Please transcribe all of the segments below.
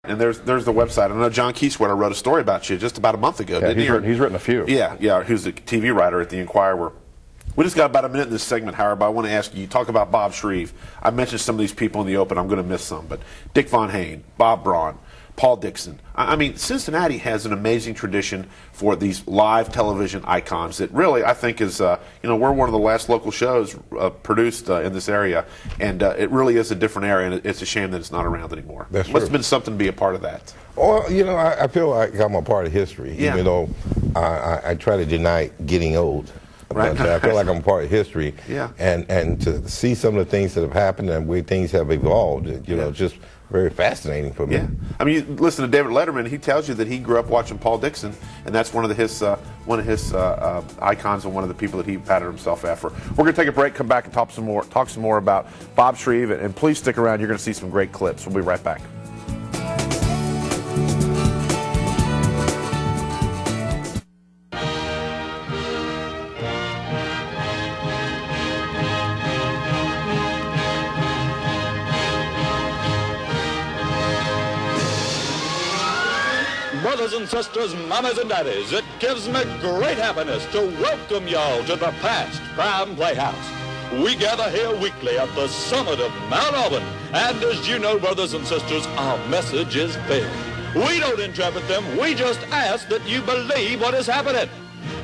And there's the website. I know John Keysweater wrote a story about you just about a month ago, didn't he? He's written a few. Yeah, who's the TV writer at the Inquirer. We just got about a minute in this segment, Howard, but I want to ask you talk about Bob Shreve. I mentioned some of these people in the open. I'm going to miss some, but Dick Von Hain, Bob Braun, Paul Dixon. I mean, Cincinnati has an amazing tradition for these live television icons that really, I think, is, we're one of the last local shows produced in this area, and it really is a different area, and it's a shame that it's not around anymore. That's true. Must have been something to be a part of that. Well, I feel like I'm a part of history, even though I try to deny getting old. Right. But I feel like I'm a part of history. Yeah. And to see some of the things that have happened and the way things have evolved, just very fascinating for me. Yeah. I mean, you listen to David Letterman, he tells you that he grew up watching Paul Dixon, and that's one of his icons and one of the people that he patted himself after. We're going to take a break, come back and talk some more about Bob Shreve, and please stick around. You're going to see some great clips. We'll be right back. Brothers and sisters, mamas and daddies, it gives me great happiness to welcome y'all to the Past Prime Playhouse. We gather here weekly at the summit of Mount Auburn, and as you know, brothers and sisters, our message is big. We don't interpret them, we just ask that you believe what is happening.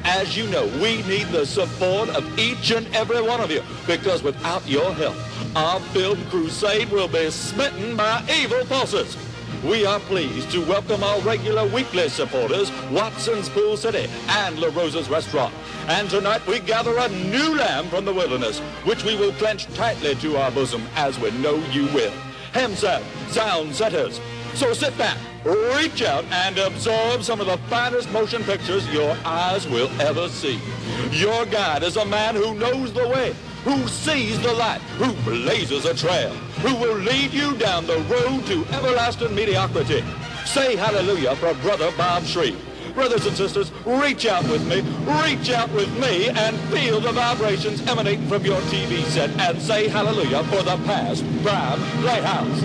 As you know, we need the support of each and every one of you, because without your help, our film crusade will be smitten by evil forces. We are pleased to welcome our regular weekly supporters, Watson's Pool City and La Rosa's Restaurant. And tonight we gather a new lamb from the wilderness, which we will clench tightly to our bosom, as we know you will. Hemsat Sound Setters. So sit back, reach out, and absorb some of the finest motion pictures your eyes will ever see. Your guide is a man who knows the way, who sees the light, who blazes a trail, who will lead you down the road to everlasting mediocrity. Say hallelujah for Brother Bob Shreve. Brothers and sisters, reach out with me, and feel the vibrations emanating from your TV set, and say hallelujah for the Past Prime Playhouse.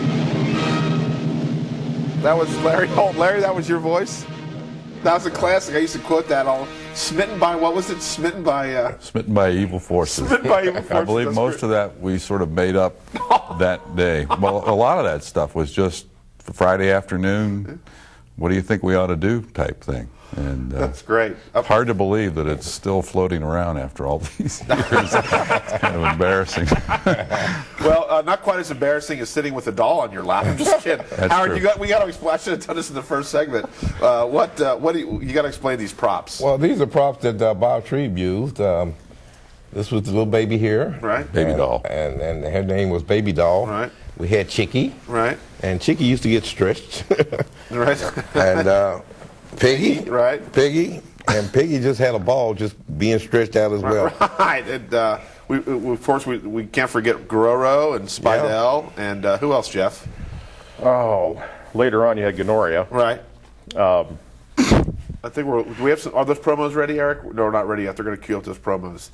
That was Larry Holt. Larry, that was your voice? That was a classic. I used to quote that all. Smitten by, what was it? Smitten by evil forces. Smitten by evil forces. I believe That's most great. of that we sort of made up that day. Well, a lot of that stuff was just Friday afternoon, what do you think we ought to do type thing. And that's great. Hard to believe that it's still floating around after all these years. It's kind of embarrassing. Well, not quite as embarrassing as sitting with a doll on your lap. I'm just kidding. Howard, true. we got to explain. I should have done this in the first segment. What do you got to explain these props? Well, these are props that Bob Shreve used. This was the little baby here. Right. Baby doll. And her name was Baby Doll. Right. We had Chicky. Right. And Chicky used to get stretched. Right. And Piggy. Right. Piggy. And Piggy just had a ball just being stretched out as well. Right. And we of course, we can't forget Gororo and Spidell. Yeah. And who else, Jeff? Oh, later on you had Gonorrhea. Right. I think do we have some, are those promos ready, Eric? No, not ready yet. They're going to queue up those promos.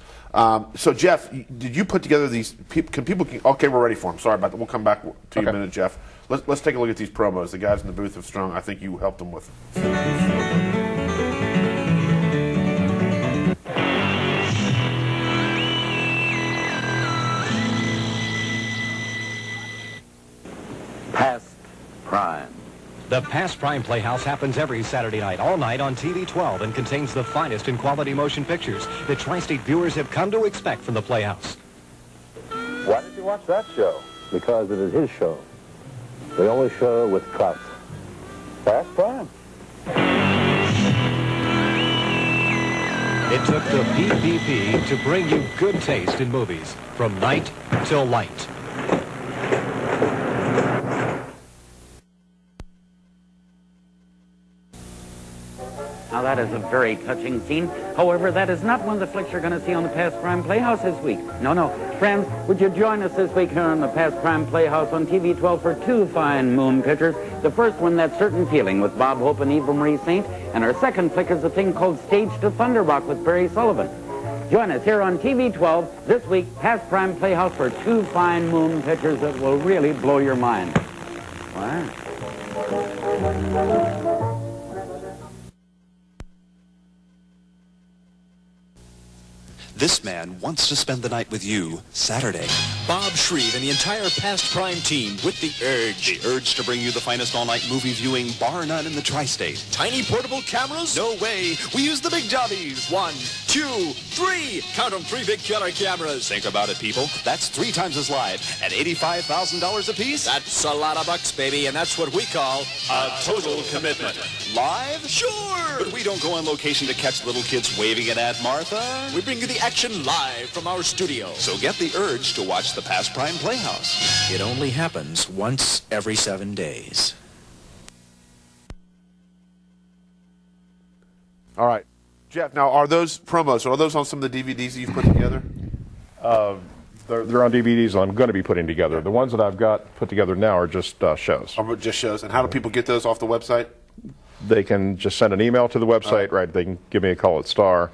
So, Jeff, did you put together these, okay, we're ready for them. Sorry about that. We'll come back to you in a minute, Jeff. Let's take a look at these promos. The guys in the booth have strung. I think you helped them with. Past Prime. The Past Prime Playhouse happens every Saturday night, all night on TV 12, and contains the finest in quality motion pictures that Tri-State viewers have come to expect from the Playhouse. Why did you watch that show? Because it is his show. The only show with cuts. Past Prime. It took the PPP to bring you good taste in movies, from night till light. Now, that is a very touching scene. However, that is not one of the flicks you're going to see on the Past Prime Playhouse this week. No. Friends, would you join us this week here on the Past Prime Playhouse on TV 12 for two fine moon pictures? The first one, That Certain Feeling, with Bob Hope and Eva Marie Saint. And our second flick is a thing called Stage to Thunder Rock with Barry Sullivan. Join us here on TV 12 this week, Past Prime Playhouse, for two fine moon pictures that will really blow your mind. Wow. This man wants to spend the night with you Saturday. Bob Shreve and the entire Past Prime team with the urge. The urge to bring you the finest all-night movie viewing, bar none in the tri-state. Tiny portable cameras? No way. We use the big jobbies. 1, 2, 3. Count them, 3 big killer cameras. Think about it, people. That's 3 times as live at $85,000 apiece. That's a lot of bucks, baby, and that's what we call a total commitment. Live? Sure. But we don't go on location to catch little kids waving at Aunt Martha. We bring you the action live from our studio. So get the urge to watch the Past Prime Playhouse. It only happens once every 7 days. All right. Jeff, now are those promos, are those on some of the DVDs that you've put together? They're on DVDs I'm going to be putting together. The ones that I've got put together now are just shows. Just shows. And how do people get those off the website? They can just send an email to the website, right? They can give me a call at Star,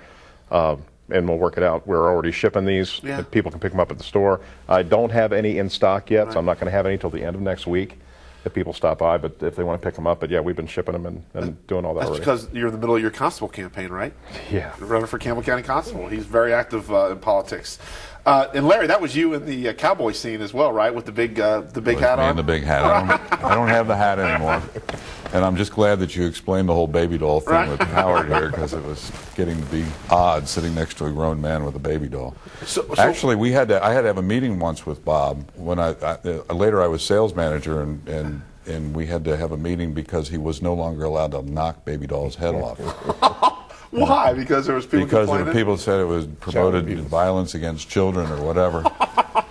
and we'll work it out. We're already shipping these. Yeah. People can pick them up at the store. I don't have any in stock yet, so I'm not going to have any till the end of next week if people stop by, but if they want to pick them up. But yeah, we've been shipping them and doing all that already. That's because you're in the middle of your Constable campaign, right? Yeah. You're running for Campbell County Constable. He's very active in politics. And Larry, that was you in the cowboy scene as well, right? With the big hat on? And the big hat. I don't have the hat anymore. And I'm just glad that you explained the whole baby doll thing with Howard here, because it was getting to be odd sitting next to a grown man with a baby doll. Actually, I had to have a meeting once with Bob when later I was sales manager, and we had to have a meeting because he was no longer allowed to knock baby doll's head off. Why? Because there was people Because complaining? there were people said it was promoted violence against children or whatever.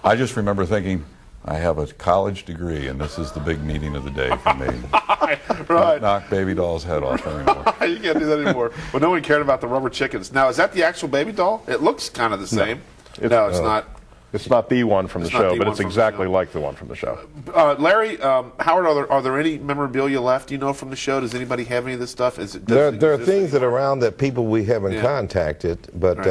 I just remember thinking, I have a college degree, and this is the big meeting of the day for me. Right. Don't knock baby doll's head off anymore. You can't do that anymore. Well, no one cared about the rubber chickens. Now, is that the actual baby doll? It looks kind of the same. No, it's not. It's not the one from the show, but it's exactly like the one from the show. Larry, Howard, are there any memorabilia left, from the show? Does anybody have any of this stuff? There are things that are around that people we haven't contacted, but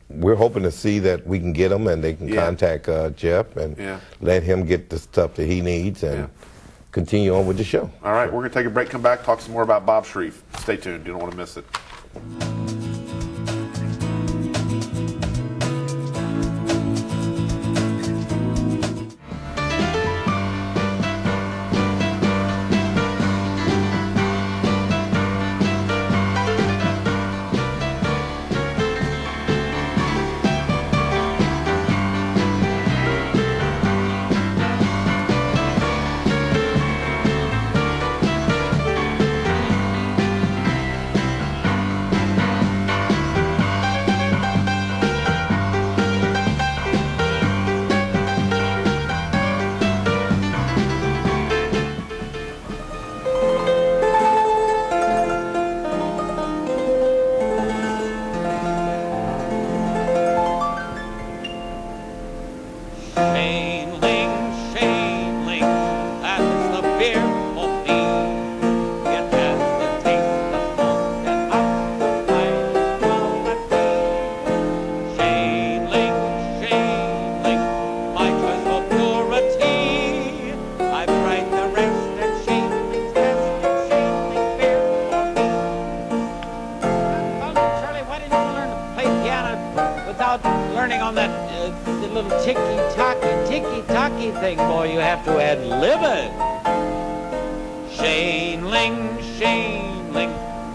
we're hoping to see that we can get them and they can contact Jeff and let him get the stuff that he needs and continue on with the show. All right, we're going to take a break, come back, talk some more about Bob Shreve. Stay tuned. You don't want to miss it. Tiki-taki thing, boy, you have to ad-lib it. Shane-ling,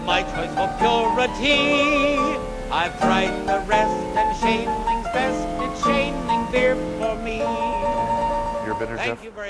my choice for purity. I've tried the rest, and Shane-ling's best. It's Shane-ling beer for me. You're a bitter, Thank Jeff? you very much.